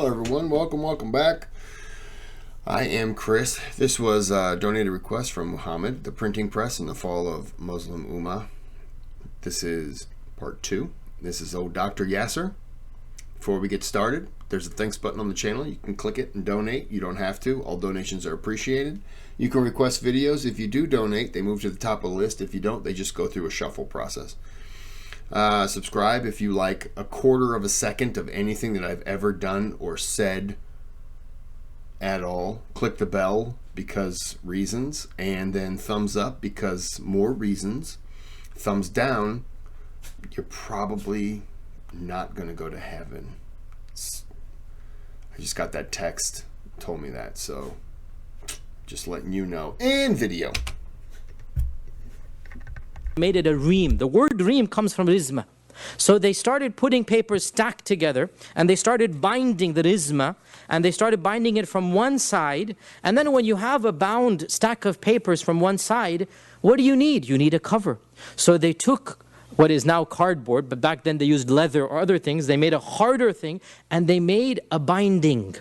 Hello everyone, welcome back. I am Kris. This was a donated request from Mohamed, the printing press and the fall of Muslim Ummah. This is part 2. This is old Dr. Yasir. Before we get started, there's a thanks button on the channel. You can click it and donate. You don't have to. All donations are appreciated. You can request videos. If you do donate, they move to the top of the list. If you don't, they just go through a shuffle process. Subscribe if you like a quarter of a second of anything that I've ever done or said at all. Click the bell because reasons, and then thumbs up because more reasons. Thumbs down, you're probably not going to go to heaven. I just got that text, told me that, so just letting you know. And video. Made it a ream. The word ream comes from rizma. So they started putting papers stacked together, and they started binding the rizma, and they started binding it from one side. And then when you have a bound stack of papers from one side, what do you need? You need a cover. So they took what is now cardboard, but back then they used leather or other things. They made a harder thing, and they made a binding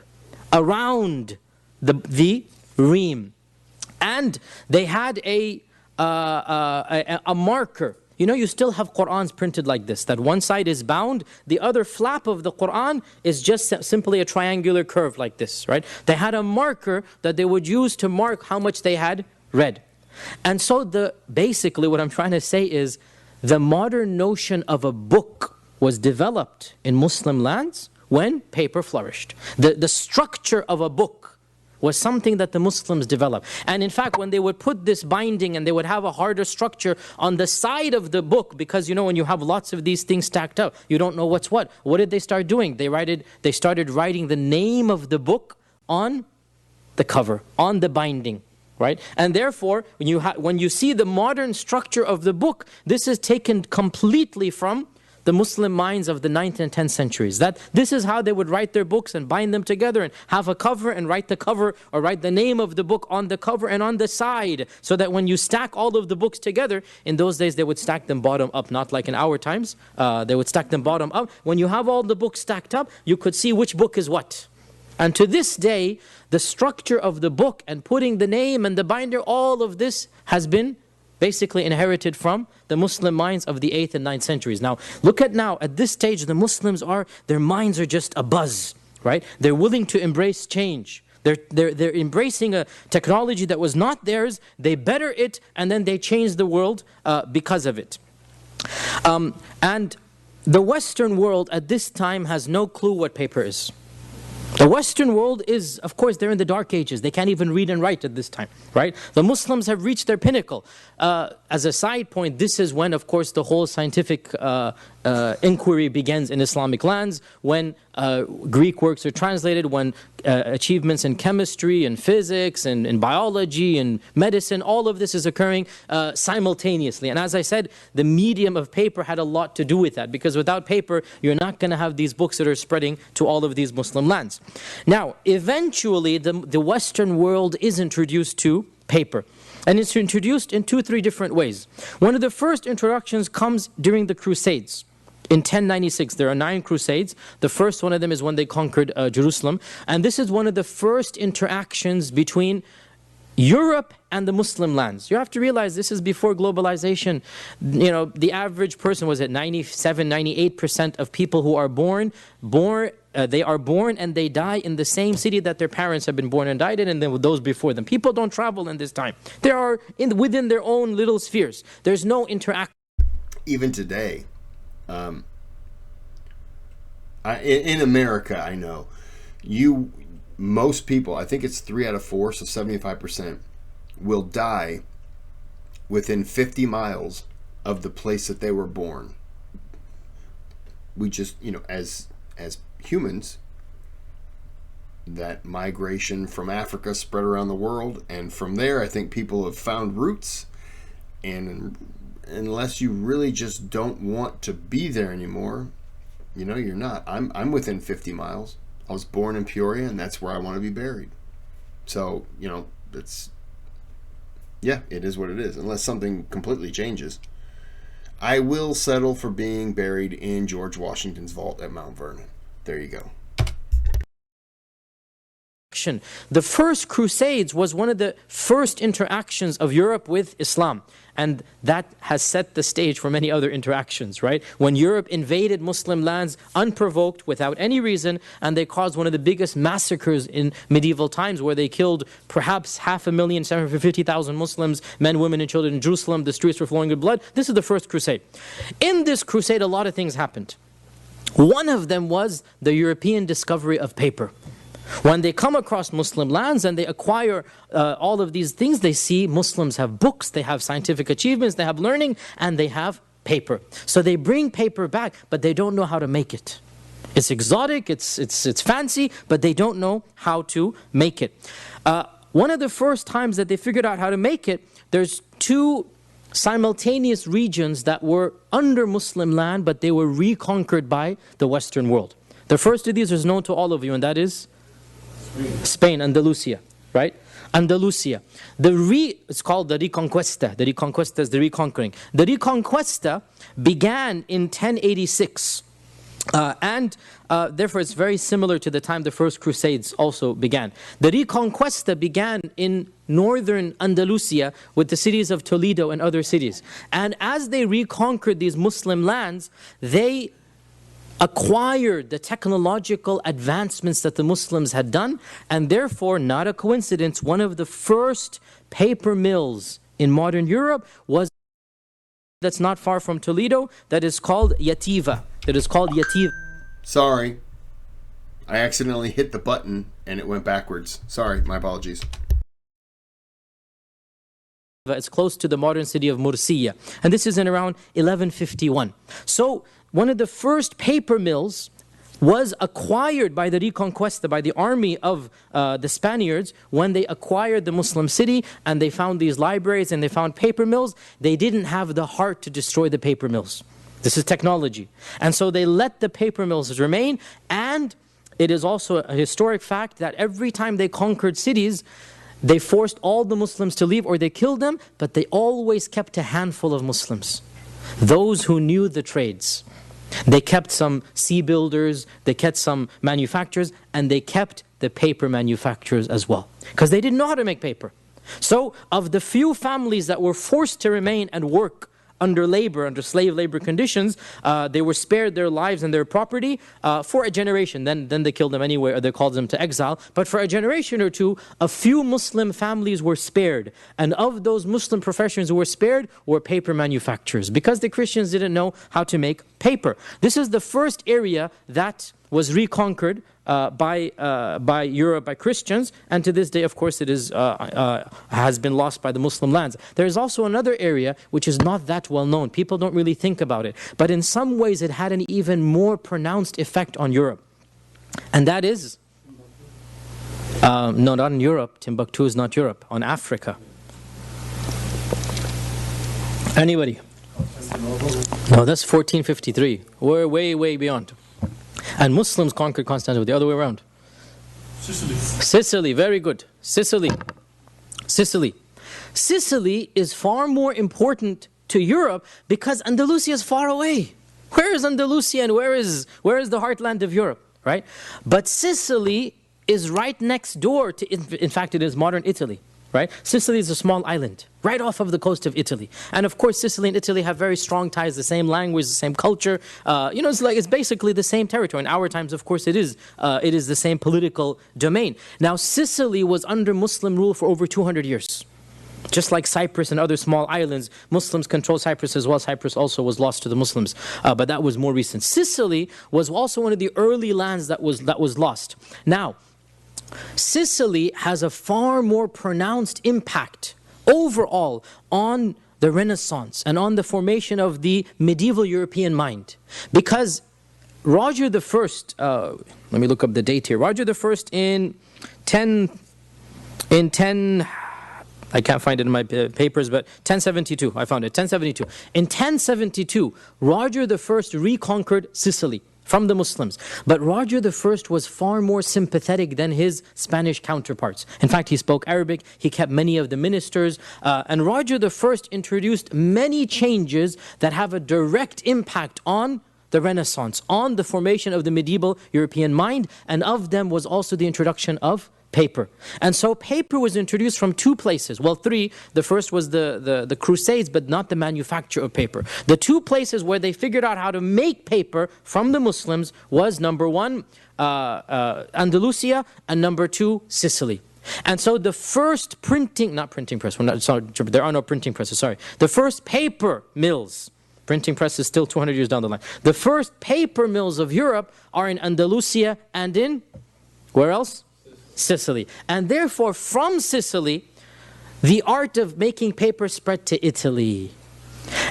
around the ream. And they had a marker. You know, you still have Qur'ans printed like this, that one side is bound, the other flap of the Qur'an is just simply a triangular curve like this, right? They had a marker that they would use to mark how much they had read. And so basically what I'm trying to say is, the modern notion of a book was developed in Muslim lands when paper flourished. The structure of a book was something that the Muslims developed. And in fact, when they would put this binding and they would have a harder structure on the side of the book, because you know when you have lots of these things stacked up, you don't know what's what. What did they start doing? They started writing the name of the book on the cover, on the binding. Right? And therefore, when you see the modern structure of the book, this is taken completely from the Muslim minds of the 9th and 10th centuries. That this is how they would write their books and bind them together and have a cover and write the cover or write the name of the book on the cover and on the side, so that when you stack all of the books together, in those days they would stack them bottom up, not like in our times. They would stack them bottom up. When you have all the books stacked up, you could see which book is what. And to this day, the structure of the book and putting the name and the binder, all of this has been basically inherited from the Muslim minds of the 8th and 9th centuries. Now, look at now, at this stage, the Muslims their minds are just abuzz, right? They're willing to embrace change. They're embracing a technology that was not theirs, they better it, and then they change the world because of it. And the Western world at this time has no clue what paper is. The Western world is, of course, they're in the dark ages. They can't even read and write at this time, right? The Muslims have reached their pinnacle. As a side point, this is when, of course, the whole scientific inquiry begins in Islamic lands, when Greek works are translated, when achievements in chemistry and physics and in biology and medicine, all of this is occurring simultaneously. And as I said, the medium of paper had a lot to do with that, because without paper, you're not going to have these books that are spreading to all of these Muslim lands. Now, eventually, the Western world is introduced to paper. And it's introduced in 2-3 different ways. One of the first introductions comes during the Crusades. In 1096, there are 9 crusades. The first one of them is when they conquered Jerusalem. And this is one of the first interactions between Europe and the Muslim lands. You have to realize this is before globalization. You know, the average person was at 97, 98% of people who are they are born and they die in the same city that their parents have been born and died in, and then those before them. People don't travel in this time. They are within their own little spheres. There's no interaction. Even today, in America, I know, most people, I think it's 3 out of 4, so 75%, will die within 50 miles of the place that they were born. We just, you know, as humans, that migration from Africa spread around the world, and from there I think people have found roots, and unless you really just don't want to be there anymore, you know, you're not. I'm within 50 miles. I was born in Peoria, and that's where I want to be buried. So, you know, yeah, it is what it is, unless something completely changes. I will settle for being buried in George Washington's vault at Mount Vernon. There you go. interaction. The First Crusades was one of the first interactions of Europe with Islam. And that has set the stage for many other interactions, right? When Europe invaded Muslim lands unprovoked, without any reason, and they caused one of the biggest massacres in medieval times, where they killed perhaps 500,000, 750,000 Muslims, men, women, and children in Jerusalem. The streets were flowing with blood. This is the First Crusade. In this crusade, a lot of things happened. One of them was the European discovery of paper. When they come across Muslim lands and they acquire all of these things, they see Muslims have books, they have scientific achievements, they have learning, and they have paper. So they bring paper back, but they don't know how to make it. It's exotic, it's fancy, but they don't know how to make it. One of the first times that they figured out how to make it, there's two simultaneous regions that were under Muslim land, but they were reconquered by the Western world. The first of these is known to all of you, and that is Spain, Andalusia, right? Andalusia. It's called the Reconquista. The Reconquista is the reconquering. The Reconquista began in 1086. Therefore it's very similar to the time the First Crusades also began. The Reconquista began in northern Andalusia with the cities of Toledo and other cities. And as they reconquered these Muslim lands, they acquired the technological advancements that the Muslims had done, and therefore, not a coincidence, one of the first paper mills in modern Europe was that's not far from Toledo, that is called Yativa. Sorry. I accidentally hit the button and it went backwards. Sorry, my apologies. It's close to the modern city of Murcia, and this is in around 1151. So one of the first paper mills was acquired by the Reconquista, by the army of the Spaniards. When they acquired the Muslim city and they found these libraries and they found paper mills, they didn't have the heart to destroy the paper mills. This is technology. And so they let the paper mills remain, and it is also a historic fact that every time they conquered cities, they forced all the Muslims to leave or they killed them, but they always kept a handful of Muslims, those who knew the trades. They kept some sea builders, they kept some manufacturers, and they kept the paper manufacturers as well, because they didn't know how to make paper. So of the few families that were forced to remain and work under labor, under slave labor conditions, they were spared their lives and their property for a generation. Then they killed them anyway, or they called them to exile. But for a generation or two, a few Muslim families were spared. And of those Muslim professions who were spared were paper manufacturers, because the Christians didn't know how to make paper. This is the first area that was reconquered by Europe, by Christians, and to this day, of course, it is has been lost by the Muslim lands. There is also another area which is not that well known. People don't really think about it, but in some ways it had an even more pronounced effect on Europe, and that is no, not in Europe. Timbuktu is not Europe. On Africa. Anybody? No, that's 1453. We're way beyond. And Muslims conquered Constantinople the other way around. Sicily, very good. Sicily is far more important to Europe because Andalusia is far away. Where is Andalusia and where is the heartland of Europe, right? But Sicily is right next door to, in fact, it is modern Italy. Right? Sicily is a small island, right off of the coast of Italy. And of course, Sicily and Italy have very strong ties, the same language, the same culture. It's basically the same territory. In our times, of course, it is the same political domain. Now, Sicily was under Muslim rule for over 200 years. Just like Cyprus and other small islands, Muslims control Cyprus as well. Cyprus also was lost to the Muslims, but that was more recent. Sicily was also one of the early lands that was lost. Now, Sicily has a far more pronounced impact overall on the Renaissance and on the formation of the medieval European mind. Because Roger the First, let me look up the date here. Roger the First in 10, I can't find it in my papers, but 1072, I found it, 1072. In 1072, Roger the First reconquered Sicily from the Muslims. But Roger the First was far more sympathetic than his Spanish counterparts. In fact, he spoke Arabic, he kept many of the ministers, and Roger the First introduced many changes that have a direct impact on the Renaissance, on the formation of the medieval European mind, and of them was also the introduction of paper. And so paper was introduced from two places. Well, three. The first was the Crusades, but not the manufacture of paper. The two places where they figured out how to make paper from the Muslims was number one, Andalusia, and number two, Sicily. And so the first not printing press, there are no printing presses, sorry. The first paper mills, printing press is still 200 years down the line. The first paper mills of Europe are in Andalusia and in, where else? Sicily. And therefore, from Sicily, the art of making paper spread to Italy.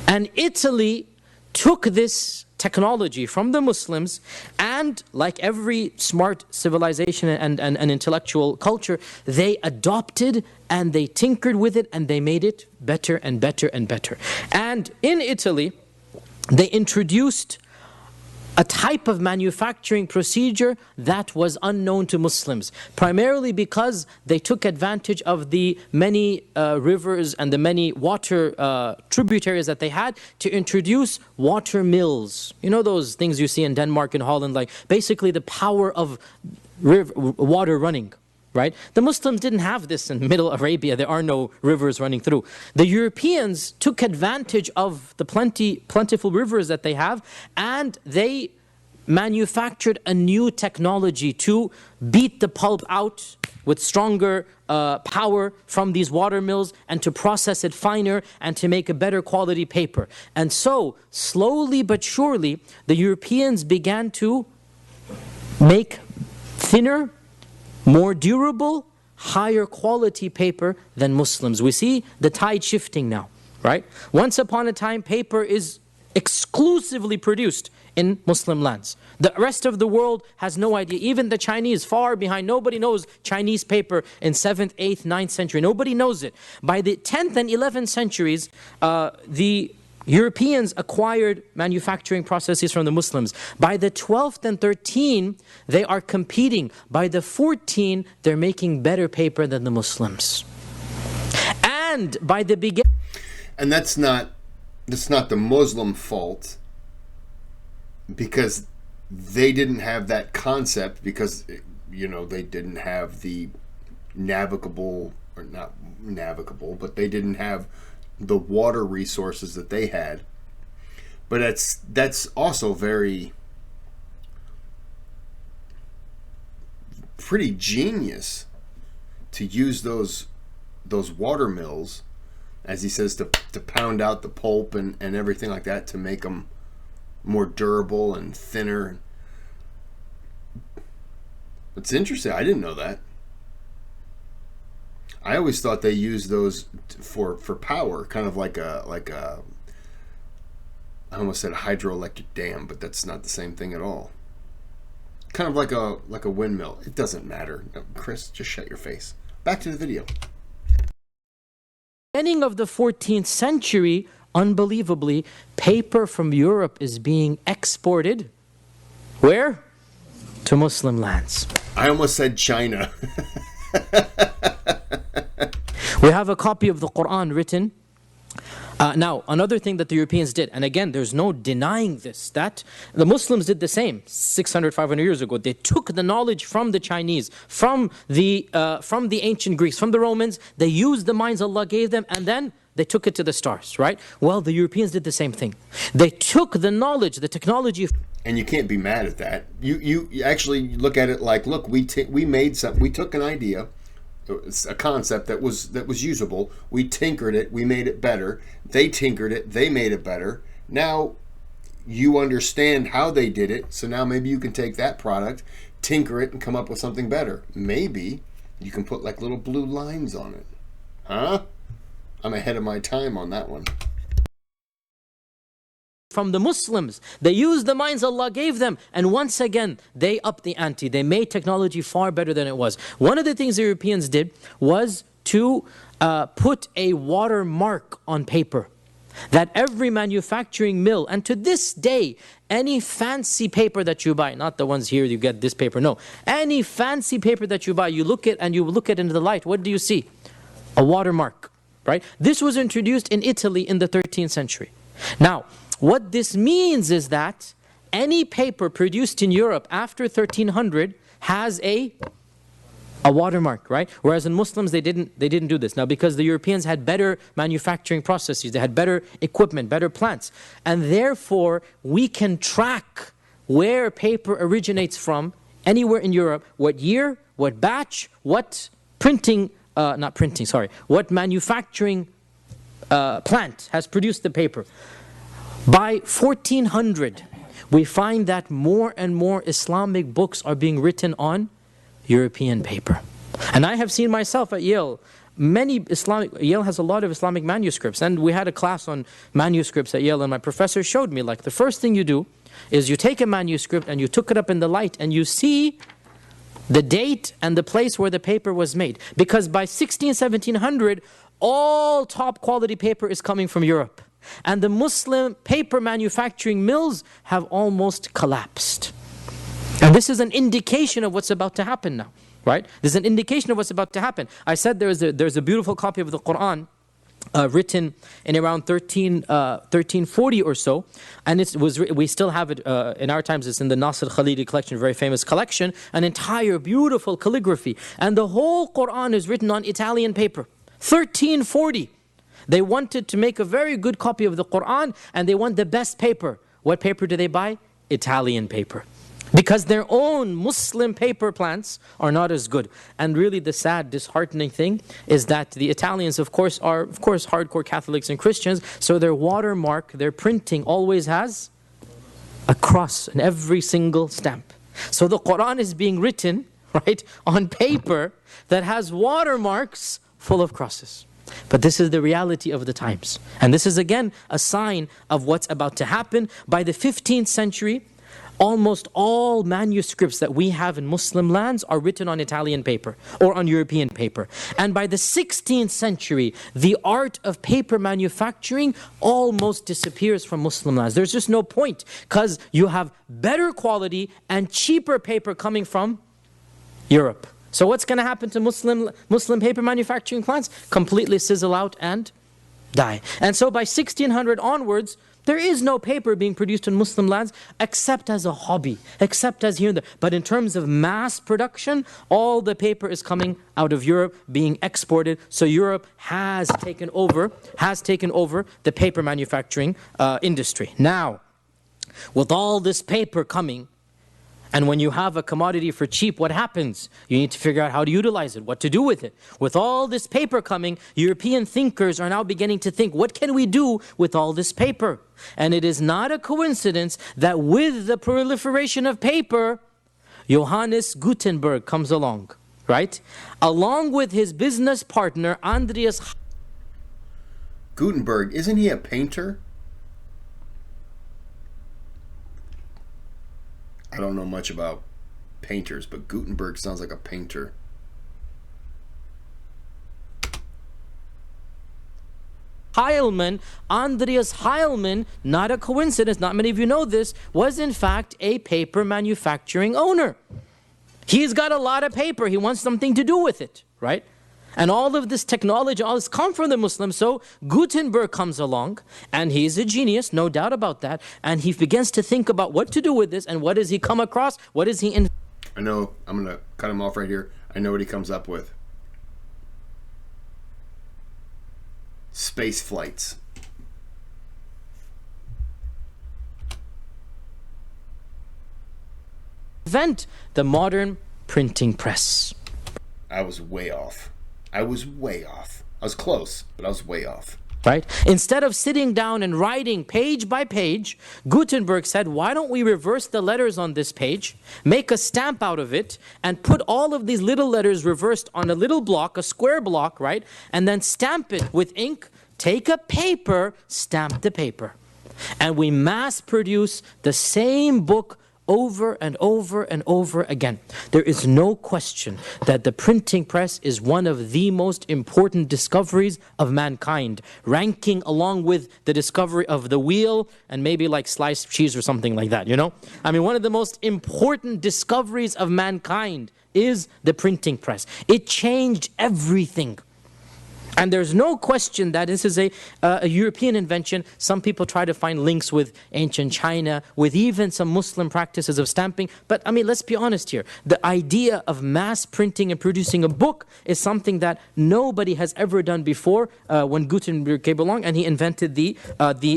And Italy took this technology from the Muslims and, like every smart civilization and intellectual culture, they adopted and they tinkered with it and they made it better and better and better. And in Italy, they introduced a type of manufacturing procedure that was unknown to Muslims, primarily because they took advantage of the many rivers and the many water tributaries that they had to introduce water mills. You know those things you see in Denmark and Holland, like basically the power of water running. Right? The Muslims didn't have this in Middle Arabia. There are no rivers running through. The Europeans took advantage of the plentiful rivers that they have, and they manufactured a new technology to beat the pulp out with stronger power from these water mills and to process it finer and to make a better quality paper. And so, slowly but surely, the Europeans began to make thinner, more durable, higher quality paper than Muslims. We see the tide shifting now, right? Once upon a time, paper is exclusively produced in Muslim lands. The rest of the world has no idea. Even the Chinese, far behind. Nobody knows Chinese paper in 7th, 8th, 9th century. Nobody knows it. By the 10th and 11th centuries, the Europeans acquired manufacturing processes from the Muslims. By the 12th and 13th, they are competing. By the 14th, they're making better paper than the Muslims. And by the beginning... And that's not the Muslim fault, because they didn't have that concept, because, you know, they didn't have the navigable, or not navigable, but they didn't have the water resources that they had. But that's also pretty genius to use those water mills, as he says, to pound out the pulp and everything like that, to make them more durable and thinner. It's interesting. I didn't know that. I always thought they used those for power, kind of like a I almost said a hydroelectric dam, but that's not the same thing at all. Kind of like a windmill. It doesn't matter. No, Kris, just shut your face. Back to the video. Beginning of the 14th century, unbelievably, paper from Europe is being exported. Where? To Muslim lands. I almost said China. We have a copy of the Quran written. Now, another thing that the Europeans did, and again, there's no denying this, that the Muslims did the same 600, 500 years ago. They took the knowledge from the Chinese, from the ancient Greeks, from the Romans. They used the minds Allah gave them, and then they took it to the stars, right? Well, the Europeans did the same thing. They took the knowledge, the technology. And you can't be mad at that. You actually look at it like, look, we made something. We took an idea, a concept that was usable. We tinkered it. We made it better. They tinkered it. They made it better. Now you understand how they did it. So now maybe you can take that product, tinker it, and come up with something better. Maybe you can put like little blue lines on it. Huh? I'm ahead of my time on that one. From the Muslims, they used the minds Allah gave them, and once again they upped the ante. They made technology far better than it was. One of the things the Europeans did was to put a watermark on paper, that every manufacturing mill, and to this day, any fancy paper that you buy, not the ones here you get this paper, no, any fancy paper that you buy, you look at into the light, what do you see? A watermark, right? This was introduced in Italy in the 13th century. Now, what this means is that any paper produced in Europe after 1300 has a A watermark, right? Whereas in Muslims, they didn't do this. Now, because the Europeans had better manufacturing processes, they had better equipment, better plants. And therefore, we can track where paper originates from anywhere in Europe, what year, what batch, what what manufacturing plant has produced the paper. By 1400, we find that more and more Islamic books are being written on European paper. And I have seen myself at Yale, Yale has a lot of Islamic manuscripts, and we had a class on manuscripts at Yale, and my professor showed me, like, the first thing you do is you take a manuscript and you took it up in the light and you see the date and the place where the paper was made. Because by 1700, all top quality paper is coming from Europe. And the Muslim paper manufacturing mills have almost collapsed. And this is an indication of what's about to happen now, right? This is an indication of what's about to happen. I said there's a beautiful copy of the Quran written in around 1340 or so, and we still have it in our times. It's in the Nasr Khalidi collection, very famous collection, an entire beautiful calligraphy. And the whole Quran is written on Italian paper, 1340. They wanted to make a very good copy of the Quran, and they want the best paper. What paper do they buy? Italian paper. Because their own Muslim paper plants are not as good. And really the sad, disheartening thing is that the Italians, of course, are hardcore Catholics and Christians, so their watermark, their printing always has a cross in every single stamp. So the Quran is being written, right, on paper that has watermarks full of crosses. But this is the reality of the times. And this is again a sign of what's about to happen. By the 15th century, almost all manuscripts that we have in Muslim lands are written on Italian paper or on European paper. And by the 16th century, the art of paper manufacturing almost disappears from Muslim lands. There's just no point, because you have better quality and cheaper paper coming from Europe. So what's going to happen to Muslim paper manufacturing plants? Completely sizzle out and die. And so by 1600 onwards, there is no paper being produced in Muslim lands except as a hobby, except as here and there. But in terms of mass production, all the paper is coming out of Europe, being exported. So Europe has taken over the paper manufacturing industry. Now, with all this paper coming, and when you have a commodity for cheap, what happens? You need to figure out how to utilize it, what to do with it. With all this paper coming, European thinkers are now beginning to think, what can we do with all this paper? And it is not a coincidence that with the proliferation of paper, Johannes Gutenberg comes along, right? Along with his business partner, Andreas. Gutenberg, isn't he a painter? I don't know much about painters, but Gutenberg sounds like a painter. Heilmann, Andreas Heilmann, not a coincidence, not many of you know this, was in fact a paper manufacturing owner. He's got a lot of paper, he wants something to do with it, right? And all of this technology, all this come from the Muslims. So Gutenberg comes along, and he's a genius, no doubt about that. And he begins to think about what to do with this, and what does he come across? What is he in? I know, I'm going to cut him off right here. I know what he comes up with. Space flights. Invent the modern printing press. I was way off. I was close, but I was way off. Right? Instead of sitting down and writing page by page, Gutenberg said, why don't we reverse the letters on this page, make a stamp out of it, and put all of these little letters reversed on a little block, a square block, right? And then stamp it with ink, take a paper, stamp the paper. And we mass produce the same book over and over and over again. There is no question that the printing press is one of the most important discoveries of mankind, ranking along with the discovery of the wheel and maybe like sliced cheese or something like that, you know? I mean, one of the most important discoveries of mankind is the printing press. It changed everything. And there's no question that this is a European invention. Some people try to find links with ancient China, with even some Muslim practices of stamping. But I mean, let's be honest here. The idea of mass printing and producing a book is something that nobody has ever done before when Gutenberg came along and he invented the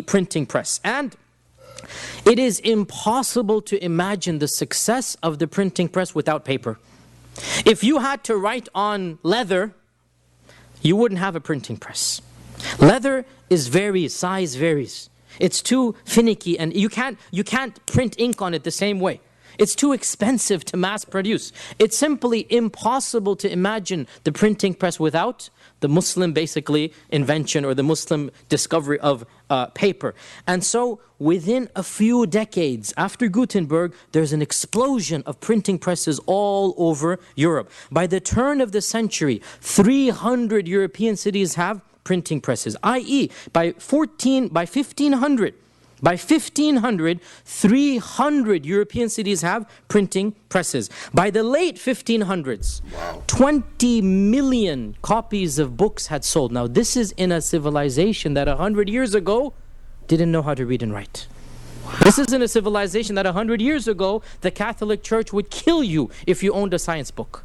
printing press. And it is impossible to imagine the success of the printing press without paper. If you had to write on leather, you wouldn't have a printing press. Leather size varies. It's too finicky and you can't print ink on it the same way. It's too expensive to mass produce. It's simply impossible to imagine the printing press without the Muslim basically invention or the Muslim discovery of paper. And so within a few decades after Gutenberg, there's an explosion of printing presses all over Europe. By the turn of the century, 300 European cities have printing presses, i.e. by 1500, 300 European cities have printing presses. By the late 1500s, wow, 20 million copies of books had sold. Now this is in a civilization that 100 years ago didn't know how to read and write. This is in a civilization that 100 years ago, the Catholic Church would kill you if you owned a science book.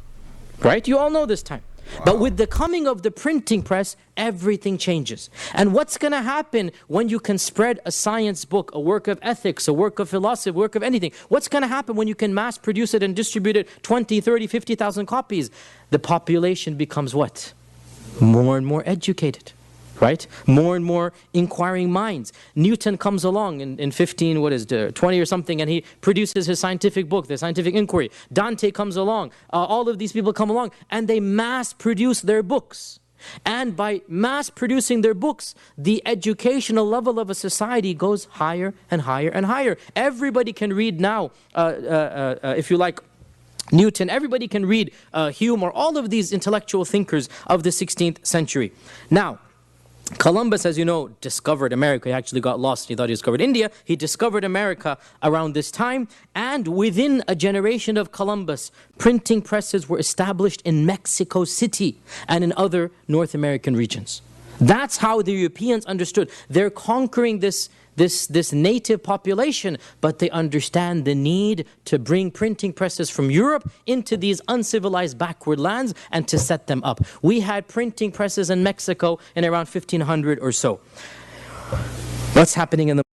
Right? You all know this time. Wow. But with the coming of the printing press, everything changes. And what's going to happen when you can spread a science book, a work of ethics, a work of philosophy, a work of anything? What's going to happen when you can mass produce it and distribute it 20, 30, 50,000 copies? The population becomes what? More and more educated. Right? More and more inquiring minds. Newton comes along in 20 or something, and he produces his scientific book, the Scientific Inquiry. Dante comes along. All of these people come along, and they mass produce their books. And by mass producing their books, the educational level of a society goes higher and higher and higher. Everybody can read now, if you like, Newton. Everybody can read Hume or all of these intellectual thinkers of the 16th century. Now, Columbus, as you know, discovered America. He actually got lost. He thought he discovered India. He discovered America around this time. And within a generation of Columbus, printing presses were established in Mexico City and in other North American regions. That's how the Europeans understood. They're conquering this native population, but they understand the need to bring printing presses from Europe into these uncivilized backward lands and to set them up. We had printing presses in Mexico in around 1500 or so. What's happening in the...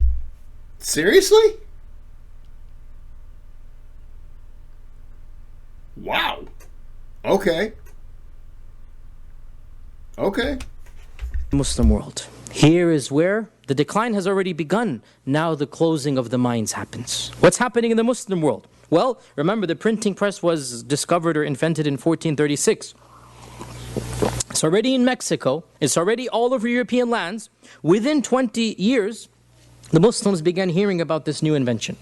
Seriously? Wow. Okay. Muslim world. Here is where the decline has already begun. Now the closing of the minds happens. What's happening in the Muslim world? Well, remember the printing press was discovered or invented in 1436. It's already in Mexico. It's already all over European lands. Within 20 years, the Muslims began hearing about this new invention.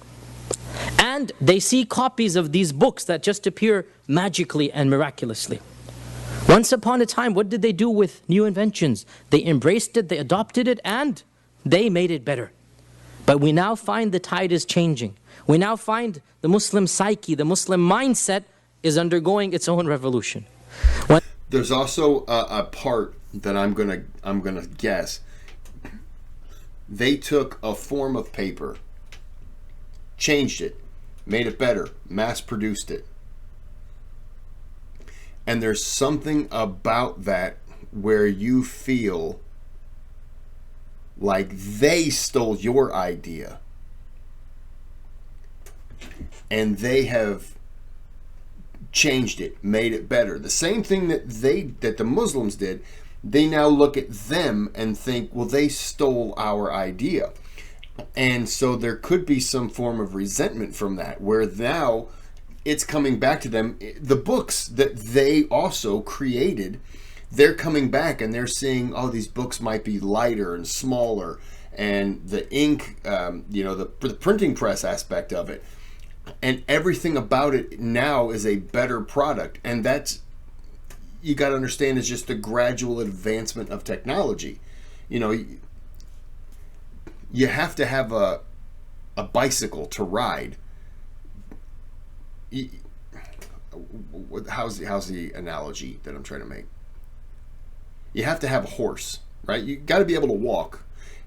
And they see copies of these books that just appear magically and miraculously. Once upon a time, what did they do with new inventions? They embraced it, they adopted it, and they made it better. But we now find the tide is changing. We now find the Muslim psyche, the Muslim mindset is undergoing its own revolution. There's also a part that I'm gonna guess. They took a form of paper, changed it, made it better, mass-produced it. And there's something about that where you feel like they stole your idea and they have changed it, made it better. The same thing that the Muslims did, they now look at them and think, well, they stole our idea. And so there could be some form of resentment from that, where now it's coming back to them. The books that they also created, they're coming back and they're seeing, oh, these books might be lighter and smaller, and the ink, the printing press aspect of it, and everything about it now is a better product. And that's, you got to understand, is just the gradual advancement of technology. You know, you have to have a bicycle to ride. How's the analogy that I'm trying to make? You have to have a horse, right? You got to be able to walk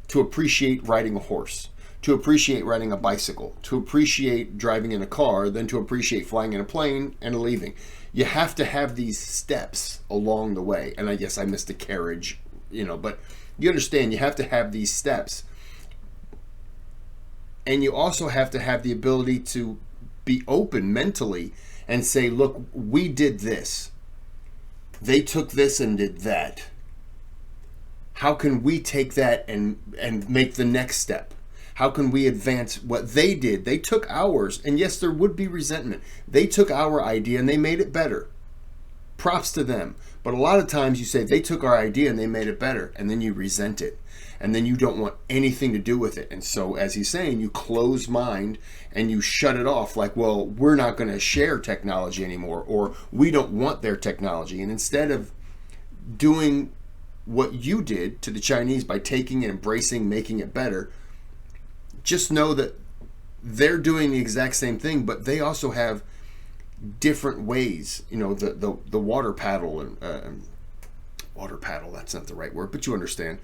to appreciate riding a horse, to appreciate riding a bicycle, to appreciate driving in a car, then to appreciate flying in a plane and leaving. You have to have these steps along the way. And I guess I missed a carriage, but you understand, you have to have these steps. And you also have to have the ability to be open mentally and say, look, we did this. They took this and did that. How can we take that and make the next step? How can we advance what they did? They took ours, and yes, there would be resentment. They took our idea and they made it better. Props to them. But a lot of times you say, they took our idea and they made it better, and then you resent it. And then you don't want anything to do with it. And so, as he's saying, you close mind and you shut it off like, well, we're not going to share technology anymore, or we don't want their technology. And instead of doing what you did to the Chinese by taking it, embracing, making it better, just know that they're doing the exact same thing, but they also have different ways. The water paddle and water paddle, that's not the right word, but you understand.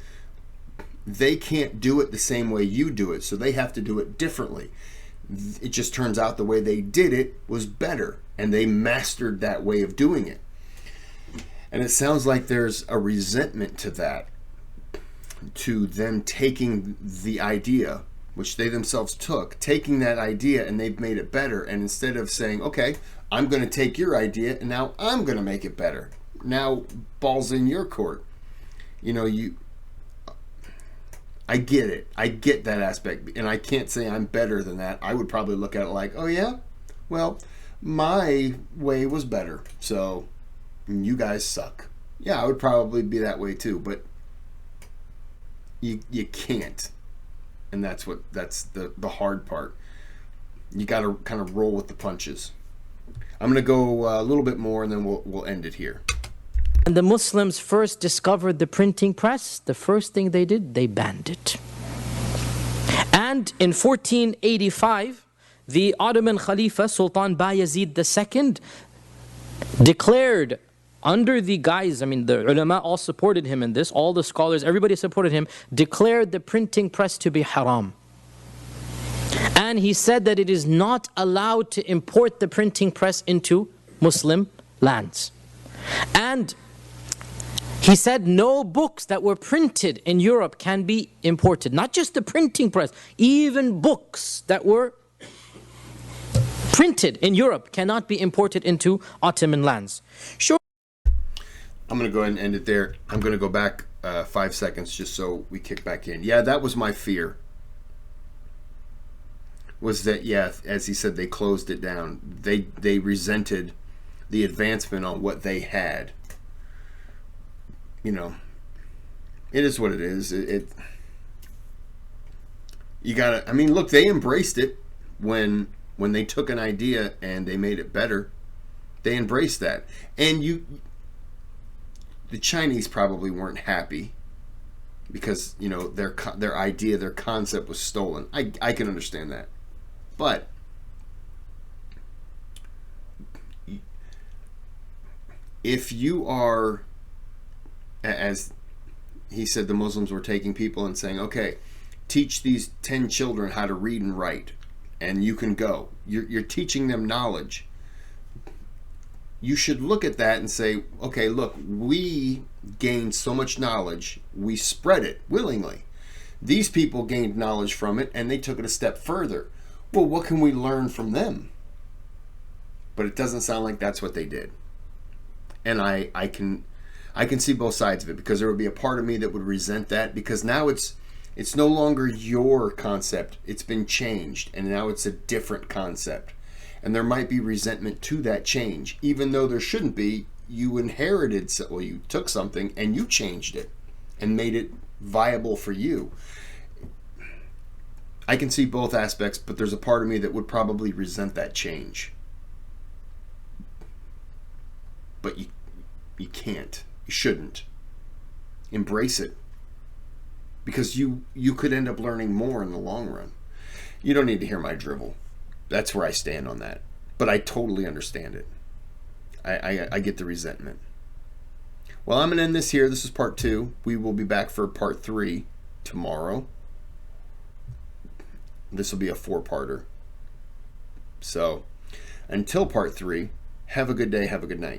They can't do it the same way you do it, so they have to do it differently. It just turns out the way they did it was better, and they mastered that way of doing it. And it sounds like there's a resentment to that, to them taking the idea, which they themselves took, taking that idea and they've made it better. And instead of saying, okay, I'm going to take your idea and now I'm going to make it better. Now ball's in your court. I get it. I get that aspect. And I can't say I'm better than that. I would probably look at it like, oh yeah, well, my way was better, so you guys suck. Yeah, I would probably be that way too, but you can't. And that's the hard part. You got to kind of roll with the punches. I'm going to go a little bit more and then we'll end it here. When the Muslims first discovered the printing press, the first thing they did, they banned it. And in 1485, the Ottoman Khalifa, Sultan Bayezid II, declared under the guise, the ulama all supported him in this, all the scholars, everybody supported him, declared the printing press to be haram. And he said that it is not allowed to import the printing press into Muslim lands. And he said no books that were printed in Europe can be imported. Not just the printing press, even books that were printed in Europe cannot be imported into Ottoman lands. Sure. I'm going to go ahead and end it there. I'm going to go back 5 seconds just so we kick back in. Yeah, that was my fear. Was that, yeah, as he said, they closed it down. They resented the advancement on what they had. It is what it is. You gotta, look, they embraced it when they took an idea and they made it better. They embraced that. And the Chinese probably weren't happy because their idea, their concept was stolen. I can understand that, but if you are, as he said, the Muslims were taking people and saying, okay, teach these 10 children how to read and write, and you can go. You're teaching them knowledge. You should look at that and say, okay, look, we gained so much knowledge, we spread it willingly. These people gained knowledge from it, and they took it a step further. Well, what can we learn from them? But it doesn't sound like that's what they did. And I can see both sides of it, because there would be a part of me that would resent that, because now it's no longer your concept. It's been changed, and now it's a different concept. And there might be resentment to that change, even though there shouldn't be. You inherited, you took something and you changed it and made it viable for you. I can see both aspects, but there's a part of me that would probably resent that change. But you can't. You shouldn't. Embrace it. Because you could end up learning more in the long run. You don't need to hear my drivel. That's where I stand on that. But I totally understand it. I get the resentment. Well, I'm going to end this here. This is part 2. We will be back for part 3 tomorrow. This will be a 4-parter. So, until part 3, have a good day, have a good night.